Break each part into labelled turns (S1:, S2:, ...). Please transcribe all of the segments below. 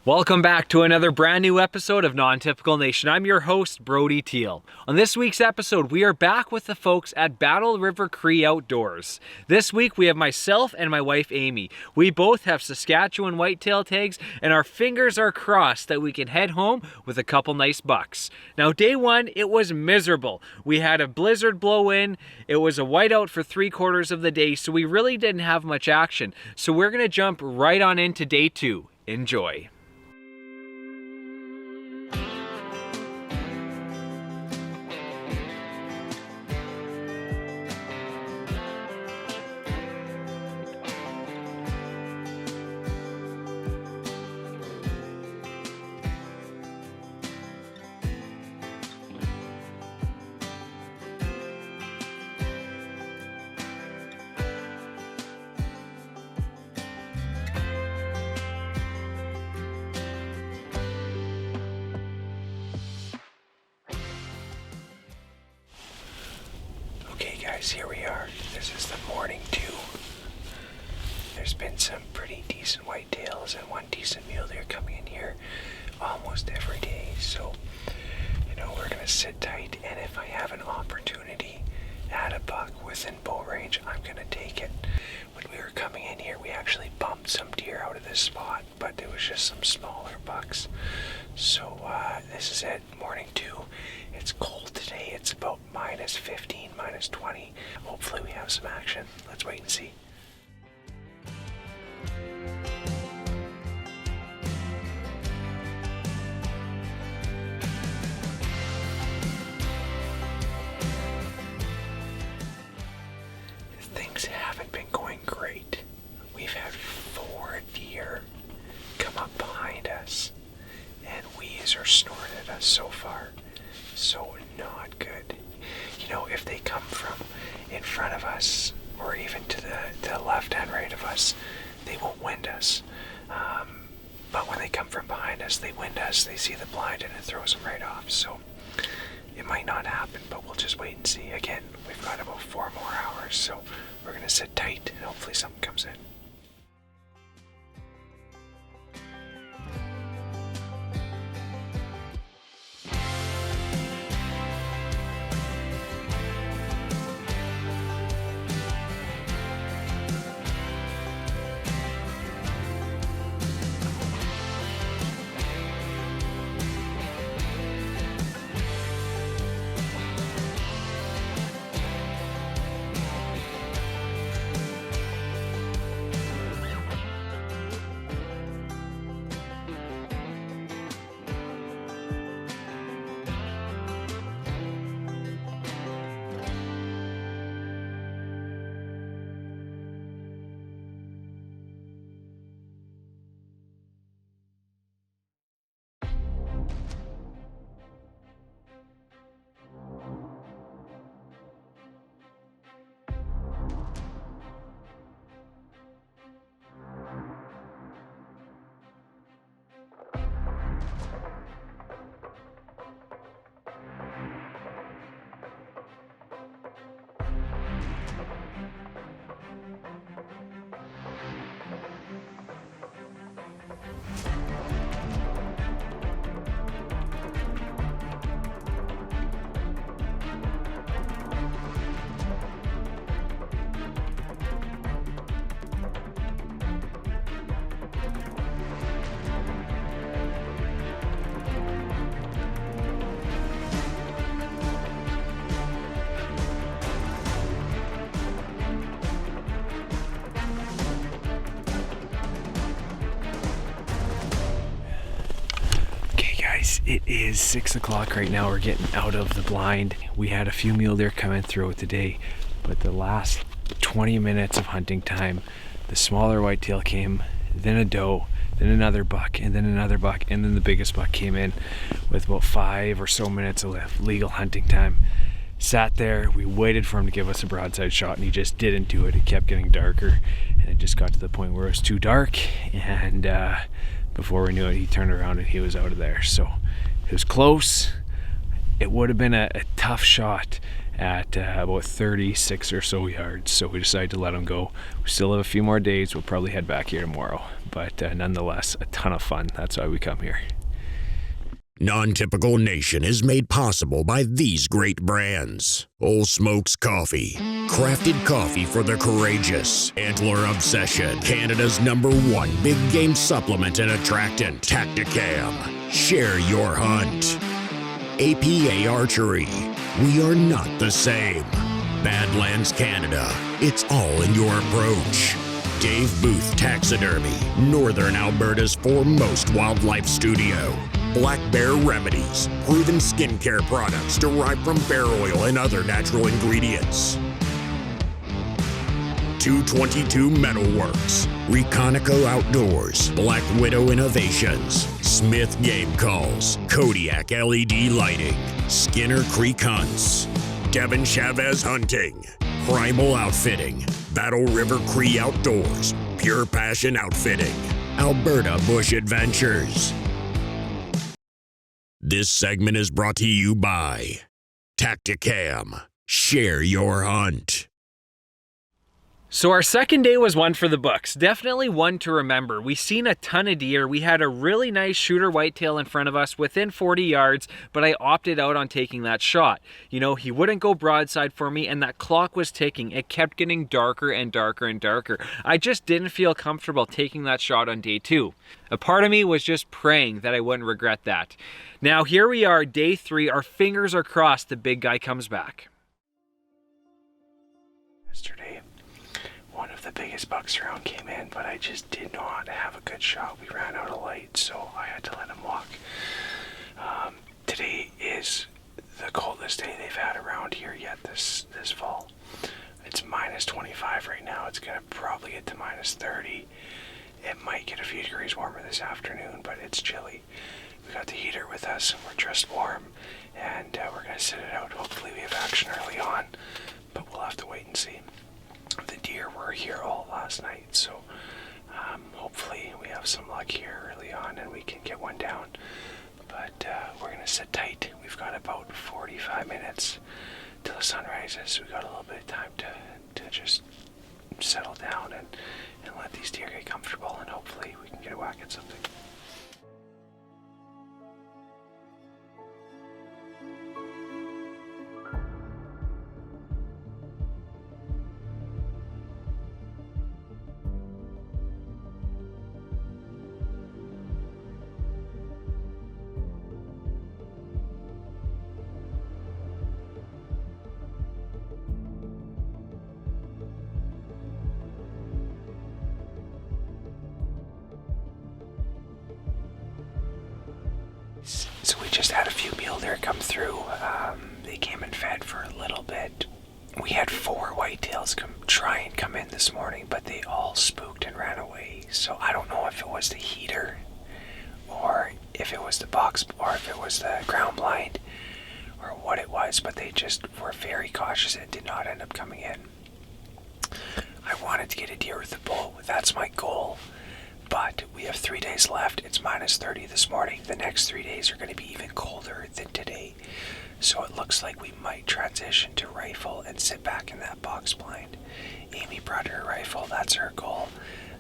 S1: Welcome back to another brand new episode of Non-Typical Nation. I'm your host, Brody Teal. On this week's episode, we are back with the folks at Battle River Cree Outdoors. This week, we have myself and my wife, Amy. We both have Saskatchewan whitetail tags, and our fingers are crossed that we can head home with a couple nice bucks. Now, day one, it was miserable. We had a blizzard blow in. It was a whiteout for 3/4 of the day, so we really didn't have much action. So we're gonna jump right on into day two. Enjoy.
S2: Okay guys, here we are. This is the morning two. There's been some pretty decent whitetails and one decent mule deer coming in here almost every day. So, we're gonna sit tight, and if I have an opportunity at a buck within bow range, I'm gonna take it. When we were coming in here, we actually bumped some deer out of this spot, but it was just some smaller bucks. So this is it, morning two. It's cold today. It's about -15, -20. Hopefully we have some action. Let's wait and see. Things haven't been going great. We've had 4 deer come up behind us and wheeze or snort at us so far. So not good. If they come from in front of us or even to the left and right of us, they won't wind us. But when they come from behind us, they wind us. They see the blind and it throws them right off. So it might not happen, but we'll just wait and see. Again, we've got about 4 more hours, so we're going to sit tight and hopefully something comes in. It is 6 o'clock right now. We're getting out of the blind. We had a few mule deer coming throughout the day, but the last 20 minutes of hunting time, the smaller whitetail came, then a doe, then another buck, and then another buck, and then the biggest buck came in with about 5 or so minutes of legal hunting time. Sat there, we waited for him to give us a broadside shot, and he just didn't do it. It kept getting darker, and it just got to the point where it was too dark, and before we knew it, he turned around and he was out of there. So it was close. It would have been a tough shot at about 36 or so yards, so we decided to let him go. We still have a few more days. We'll probably head back here tomorrow, but nonetheless, a ton of fun. That's why we come here.
S3: Non-Typical Nation is made possible by these great brands. Old Smokes Coffee, crafted coffee for the courageous. Antler Obsession, Canada's #1 big game supplement and attractant. Tactacam, share your hunt. APA Archery, we are not the same. Badlands Canada, it's all in your approach. Dave Booth Taxidermy, Northern Alberta's foremost wildlife studio. Black Bear Remedies, proven skincare products derived from bear oil and other natural ingredients. 222 Metalworks, Reconico Outdoors, Black Widow Innovations, Smith Game Calls, Kodiak LED Lighting, Skinner Creek Hunts, Devin Chavez Hunting, Primal Outfitting, Battle River Cree Outdoors, Pure Passion Outfitting, Alberta Bush Adventures. This segment is brought to you by Tactacam. Share your hunt.
S1: So our second day was one for the books. Definitely one to remember. We seen a ton of deer. We had a really nice shooter whitetail in front of us within 40 yards, but I opted out on taking that shot. You know, he wouldn't go broadside for me, and that clock was ticking. It kept getting darker and darker and darker. I just didn't feel comfortable taking that shot on day 2. A part of me was just praying that I wouldn't regret that. Now here we are, day 3. Our fingers are crossed the big guy comes back.
S2: Yesterday, one of the biggest bucks around came in, but I just did not have a good shot. We ran out of light, so I had to let him walk. Today is the coldest day they've had around here yet this fall. It's minus 25 right now. It's going to probably get to minus 30. It might get a few degrees warmer this afternoon, but it's chilly. We got the heater with us, and we're dressed warm, and we're going to sit it out. Hopefully we have action early on, but we'll have to wait and see. The deer were here all last night, so hopefully we have some luck here early on and we can get one down. But we're going to sit tight. We've got about 45 minutes till the sun rises. We've got a little bit of time to just settle down and let these deer get comfortable, and hopefully we can get a whack at something. So we just had a few mule deer come through. They came and fed for a little bit. We had 4 whitetails try and come in this morning, but they all spooked and ran away. So I don't know if it was the heater, or if it was the box, or if it was the ground blind, or what it was, but they just were very cautious and did not end up coming in. I wanted to get a deer with a bow. That's my goal. But we have 3 days left. It's minus 30 this morning. The next 3 days are going to be even colder than today. So it looks like we might transition to rifle and sit back in that box blind. Amy brought her rifle. That's her goal.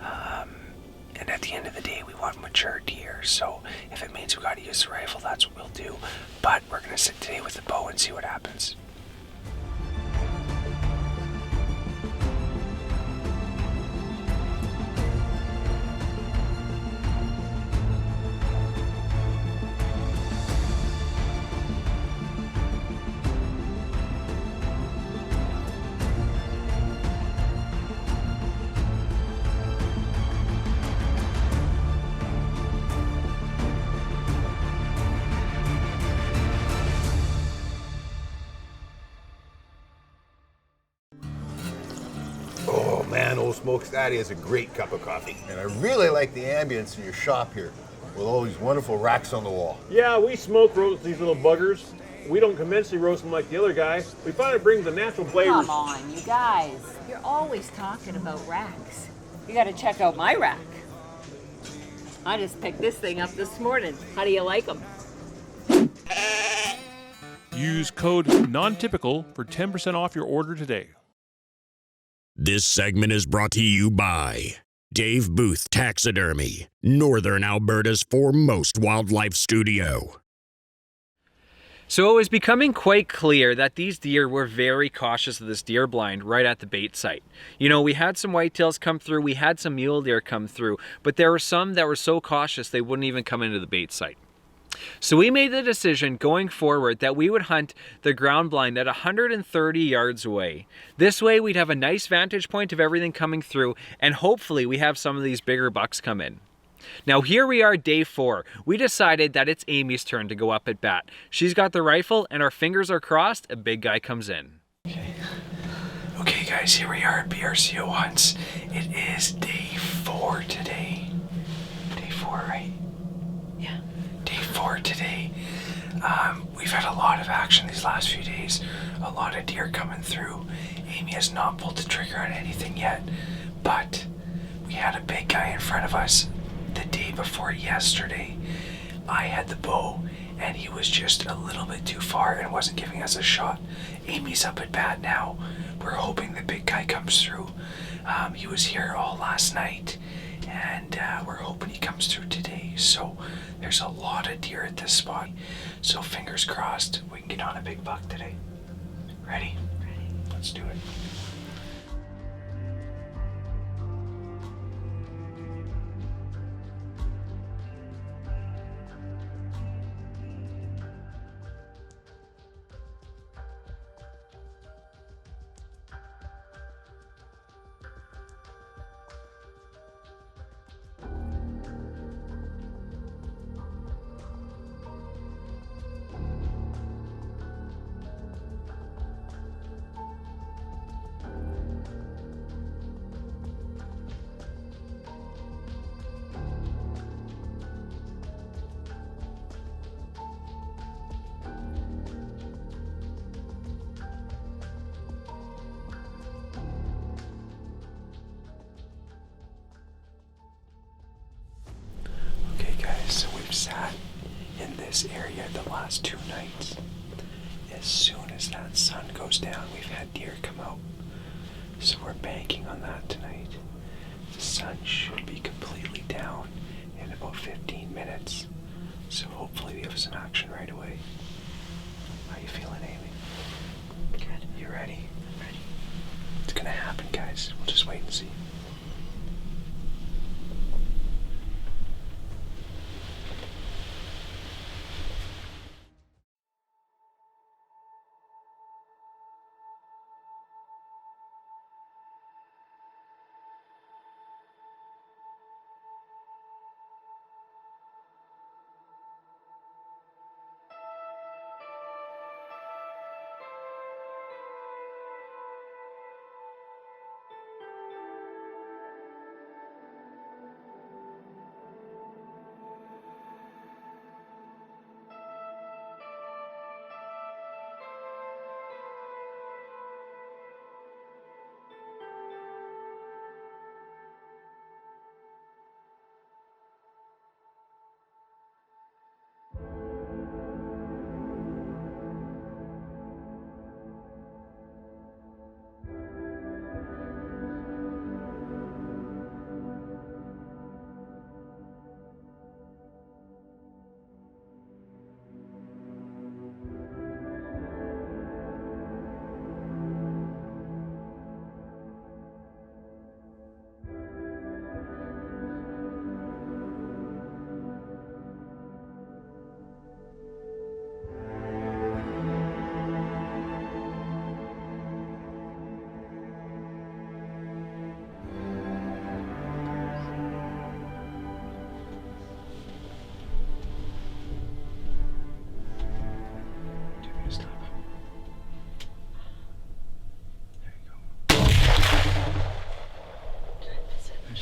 S2: And at the end of the day, we want mature deer. So if it means we got to use the rifle, that's what we'll do. But we're going to sit today with the bow and see what happens.
S4: Old Smokes, that is a great cup of coffee. And I really like the ambience in your shop here, with all these wonderful racks on the wall.
S5: Yeah, we smoke roast these little buggers. We don't conventionally roast them like the other guy. We find it brings the natural flavors.
S6: Come on, you guys. You're always talking about racks. You gotta check out my rack. I just picked this thing up this morning. How do you like them?
S7: Use code NONTYPICAL for 10% off your order today.
S3: This segment is brought to you by Dave Booth Taxidermy, Northern Alberta's foremost wildlife studio.
S1: So it was becoming quite clear that these deer were very cautious of this deer blind right at the bait site. You know, we had some whitetails come through, we had some mule deer come through, but there were some that were so cautious they wouldn't even come into the bait site. So we made the decision going forward that we would hunt the ground blind at 130 yards away. This way we'd have a nice vantage point of everything coming through, and hopefully we have some of these bigger bucks come in. Now here we are, day 4. We decided that it's Amy's turn to go up at bat. She's got the rifle and our fingers are crossed, a big guy comes in.
S2: Okay guys, here we are at BRCO hunts. It is day 4 today. Day 4, right? Yeah. Day 4 today. We've had a lot of action these last few days. A lot of deer coming through. Amy has not pulled the trigger on anything yet, but we had a big guy in front of us the day before yesterday. I had the bow and he was just a little bit too far and wasn't giving us a shot. Amy's up at bat now. We're hoping the big guy comes through. He was here all last night and we're hoping he comes through today. So there's a lot of deer at this spot. So fingers crossed we can get on a big buck today. Ready? Ready. Let's do it. So we've sat in this area the last 2 nights. As soon as that sun goes down, we've had deer come out. So we're banking on that tonight. The sun should be completely down in about 15 minutes. So hopefully we have some action right away. How you feeling, Amy? Good. You ready? I'm ready. It's gonna happen, guys. We'll just wait and see.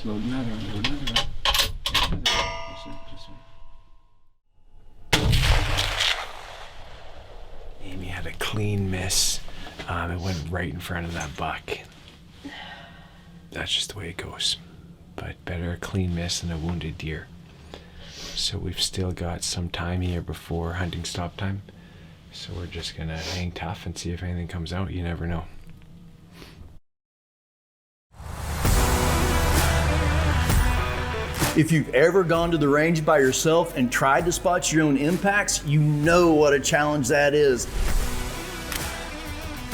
S8: Load another one, load another one.
S2: Amy had a clean miss. It went right in front of that buck. That's just the way it goes. But better a clean miss than a wounded deer. So we've still got some time here before hunting stop time. So we're just gonna hang tough and see if anything comes out. You never know.
S8: If you've ever gone to the range by yourself and tried to spot your own impacts, you know what a challenge that is.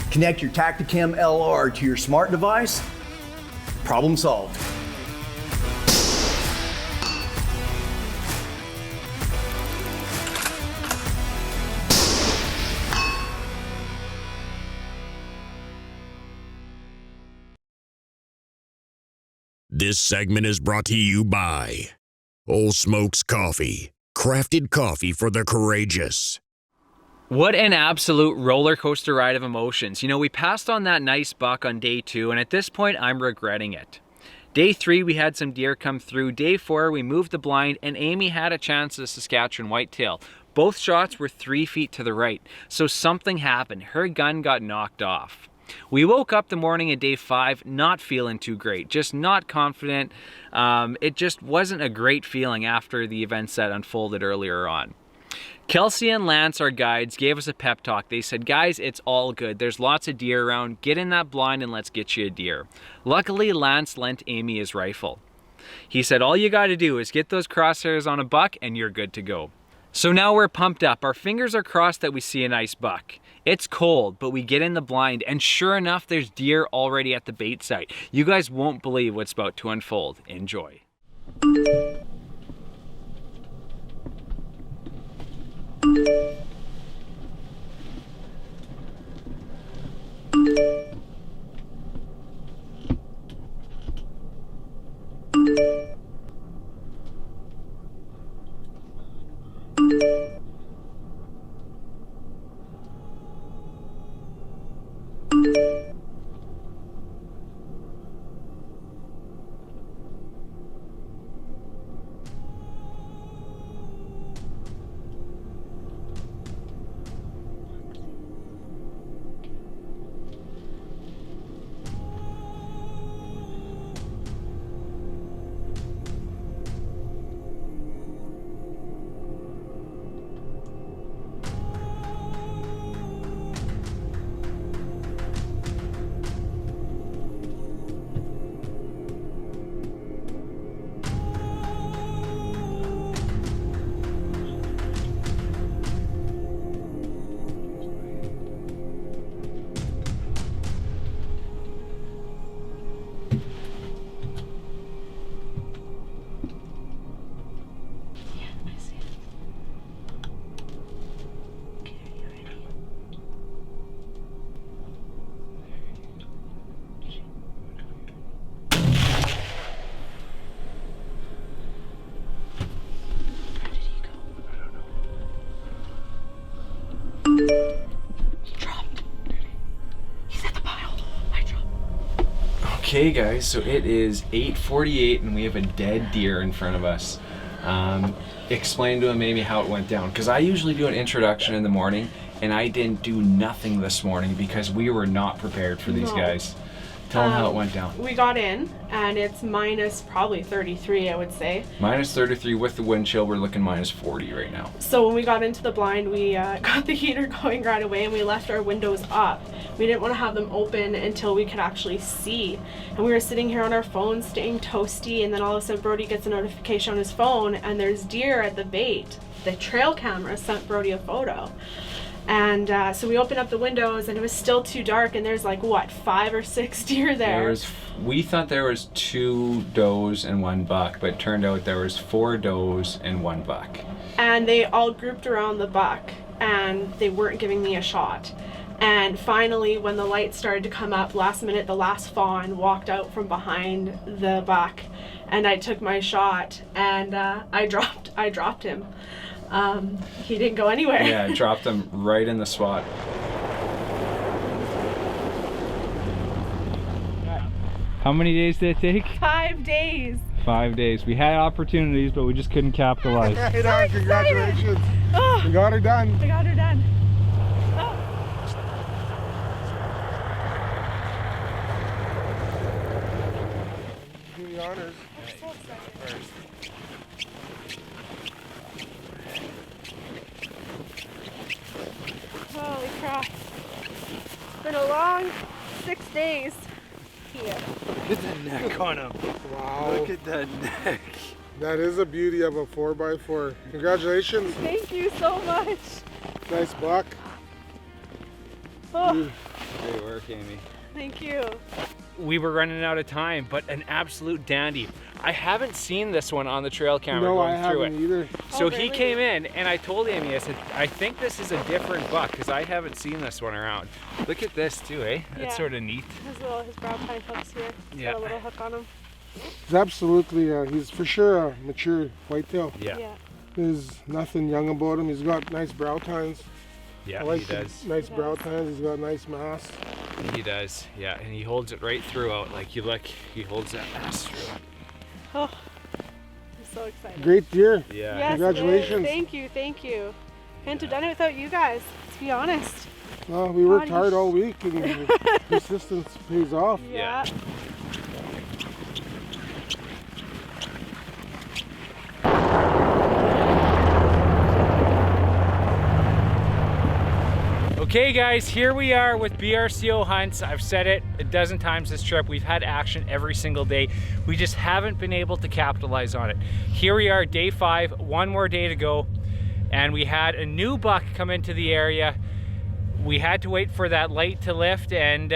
S8: Connect your Tactacam LR to your smart device, problem solved.
S3: This segment is brought to you by Old Smokes Coffee, crafted coffee for the courageous.
S1: What an absolute roller coaster ride of emotions. You know, we passed on that nice buck on day 2, and at this point, I'm regretting it. Day 3, we had some deer come through. Day 4, we moved the blind, and Amy had a chance at a Saskatchewan whitetail. Both shots were 3 feet to the right, so something happened. Her gun got knocked off. We woke up the morning of day 5 not feeling too great, just not confident. It just wasn't a great feeling after the events that unfolded earlier on. Kelsey and Lance, our guides, gave us a pep talk. They said, guys, it's all good. There's lots of deer around. Get in that blind and let's get you a deer. Luckily, Lance lent Amy his rifle. He said, all you got to do is get those crosshairs on a buck and you're good to go. So now we're pumped up. Our fingers are crossed that we see a nice buck. It's cold, but we get in the blind, and sure enough, there's deer already at the bait site. You guys won't believe what's about to unfold. Enjoy. Okay guys, so it is 8:48 and we have a dead deer in front of us. Explain to him maybe how it went down, because I usually do an introduction in the morning and I didn't do nothing this morning because we were not prepared for these guys. Tell them how it went down.
S9: We got in and it's minus probably 33, I would say.
S1: Minus 33 with the wind chill, we're looking minus 40 right now.
S9: So when we got into the blind, we got the heater going right away and we left our windows up. We didn't want to have them open until we could actually see. And we were sitting here on our phones staying toasty, and then all of a sudden Brody gets a notification on his phone and there's deer at the bait. The trail camera sent Brody a photo. And so we opened up the windows and it was still too dark, and there's like what, 5 or 6 deer there.
S1: We thought there was 2 does and 1 buck, but it turned out there was 4 does and 1 buck.
S9: And they all grouped around the buck and they weren't giving me a shot. And finally, when the lights started to come up last minute, the last fawn walked out from behind the buck and I took my shot and I dropped him. He didn't go anywhere.
S1: Yeah, I dropped him right in the spot. How many days did it take?
S9: 5 days.
S1: 5 days. We had opportunities, but we just couldn't capitalize.
S9: Right on,
S10: congratulations. Oh, we got her done.
S9: We got her done. Oh.
S10: Do the honors.
S9: I'm so excited. Holy crap. It's been a long 6 days here.
S2: Look at the neck on him.
S10: Wow.
S2: Look at the neck.
S10: That is a beauty of a 4x4. Congratulations.
S9: Thank you so much.
S10: Nice buck.
S9: Oh,
S1: Great work, Amy.
S9: thank you.
S1: We were running out of time, but an absolute dandy. I haven't seen this one on the trail camera
S10: No,
S1: going
S10: I
S1: through
S10: haven't
S1: it.
S10: either.
S1: So
S9: Oh,
S1: he
S9: really?
S1: came in and I told Amy, I said, I think this is a different buck because I haven't seen this one around. Look at this too, eh? That's
S9: Yeah.
S1: sort of neat.
S9: His brow pine hooks here. He's
S1: Yeah.
S9: got a little hook on him.
S10: He's absolutely, he's for sure a mature whitetail.
S1: Yeah,
S9: Yeah.
S10: There's nothing young about him. He's got nice brow tines.
S1: yeah,
S10: I like
S1: he
S10: the
S1: does.
S10: nice brow tines. He's got nice mass.
S1: He does, yeah, and he holds it right throughout. Like you look, he holds that mass through.
S9: Oh, I'm so excited.
S10: Great deer.
S1: Yeah.
S9: Yes,
S10: Congratulations.
S9: Thank you, thank you. Couldn't have done it without you guys, to be honest.
S10: Well, we worked
S9: How do you-
S10: hard all week and persistence pays off.
S9: Yeah.
S1: Okay guys, here we are with BRCO hunts. I've said it a dozen times this trip. We've had action every single day. We just haven't been able to capitalize on it. Here we are, day 5, one more day to go. And we had a new buck come into the area. We had to wait for that light to lift and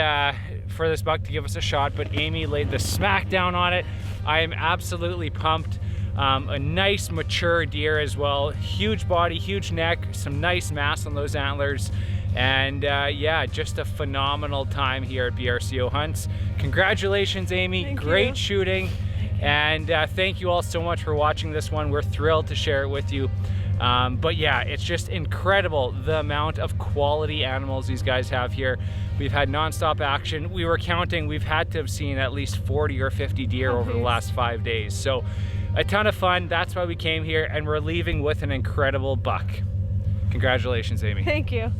S1: for this buck to give us a shot, but Amy laid the smack down on it. I am absolutely pumped. A nice mature deer as well. Huge body, huge neck, some nice mass on those antlers. And yeah, just a phenomenal time here at BRCO Hunts. Congratulations, Amy.
S9: Thank
S1: Great
S9: you.
S1: shooting. And thank you all so much for watching this one. We're thrilled to share it with you. But yeah, it's just incredible the amount of quality animals these guys have here. We've had nonstop action. We were counting, we've had to have seen at least 40 or 50 deer over the last 5 days. So a ton of fun. That's why we came here, and we're leaving with an incredible buck. Congratulations, Amy.
S9: Thank you.